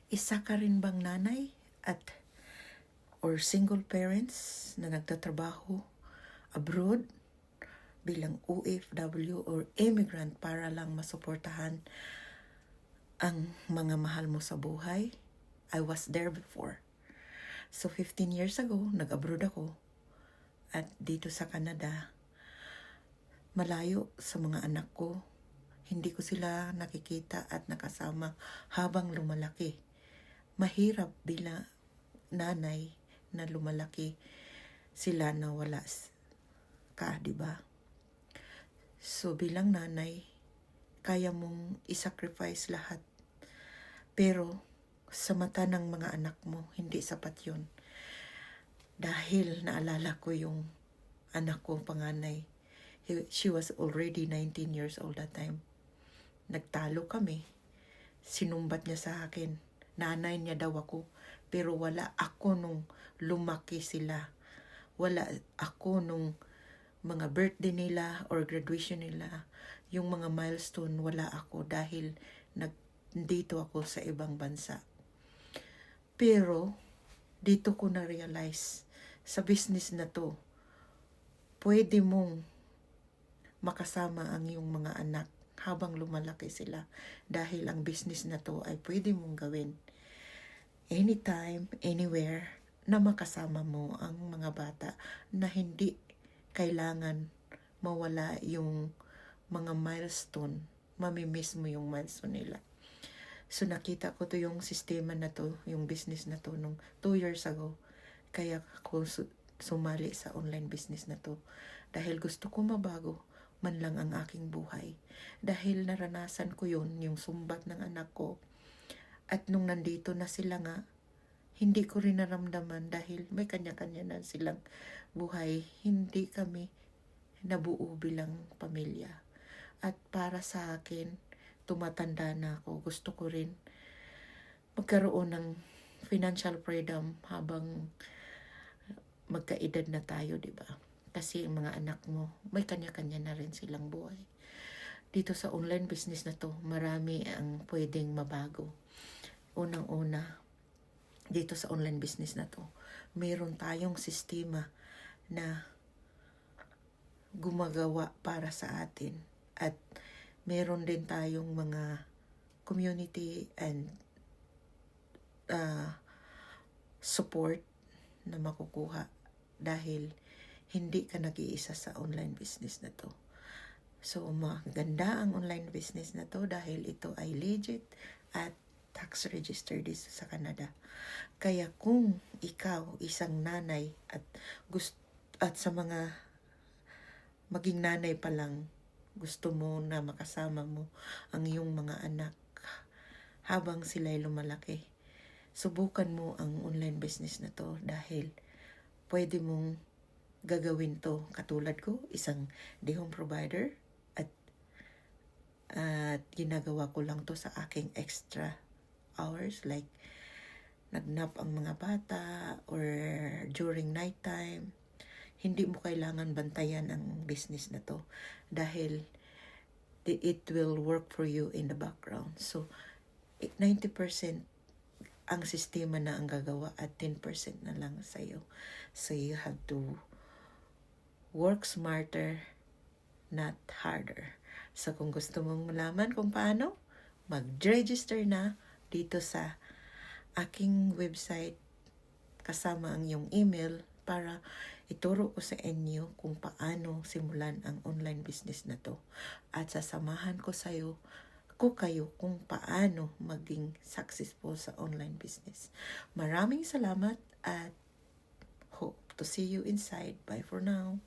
Isa ka rin bang nanay at or single parents na nagtatrabaho abroad bilang OFW or immigrant para lang masuportahan ang mga mahal mo sa buhay? I was there before. So 15 years ago, nag-abroad ako at dito sa Canada, malayo sa mga anak ko. Hindi ko sila nakikita at nakasama habang lumalaki. Mahirap bilang nanay na lumalaki sila na wala ka, di ba? So bilang nanay, kaya mong isacrifice lahat. Pero sa mata ng mga anak mo, hindi sapat yun. Dahil naalala ko yung anak ko panganay. She was already 19 years old that time. Nagtalo kami. Sinumbat niya sa akin. Nanay niya daw ako. Pero wala ako nung lumaki sila. Wala ako nung mga birthday nila or graduation nila. Yung mga milestone, wala ako dahil dito ako sa ibang bansa. Pero, dito ko na-realize, sa business na to, pwede mong makasama ang iyong mga anak habang lumalaki sila dahil ang business na to ay pwede mong gawin anytime, anywhere na makasama mo ang mga bata na hindi kailangan mawala yung mga milestone, mamimiss mo yung milestone nila. So nakita ko to yung sistema na to, yung business na to nung 2 years ago. Kaya ako sumali sa online business na to. Dahil gusto ko mabago man lang ang aking buhay. Dahil naranasan ko yun, yung sumbat ng anak ko. At nung nandito na sila nga, hindi ko rin naramdaman dahil may kanya-kanya na silang buhay. Hindi kami nabuo bilang pamilya. At para sa akin, tumatanda na ako. Gusto ko rin magkaroon ng financial freedom habang magkaedad na tayo, di ba? Kasi ang mga anak mo, may kanya-kanya na rin silang buhay. Dito sa online business na to, marami ang pwedeng mabago. Unang-una, dito sa online business na to, mayroon tayong sistema na gumagawa para sa atin. At meron din tayong mga community and support na makukuha dahil hindi ka nag-iisa sa online business na to. So, maganda ang online business na to dahil ito ay legit at tax registered sa Canada. Kaya kung ikaw isang nanay at sa mga maging nanay pa lang, gusto mo na makasama mo ang iyong mga anak habang sila'y lumalaki, subukan mo ang online business na to dahil pwede mong gagawin to. Katulad ko, isang day home provider at ginagawa ko lang to sa aking extra hours like nagnap ang mga bata or during night time. Hindi mo kailangan bantayan ang business na to dahil it will work for you in the background. So, 90% ang sistema na ang gagawa at 10% na lang sa iyo. So, you have to work smarter, not harder. So, kung gusto mong malaman kung paano, mag-register na dito sa aking website kasama ang iyong email para ituro ko sa inyo kung paano simulan ang online business na to. At sasamahan ko kayo kung paano maging successful sa online business. Maraming salamat at hope to see you inside. Bye for now.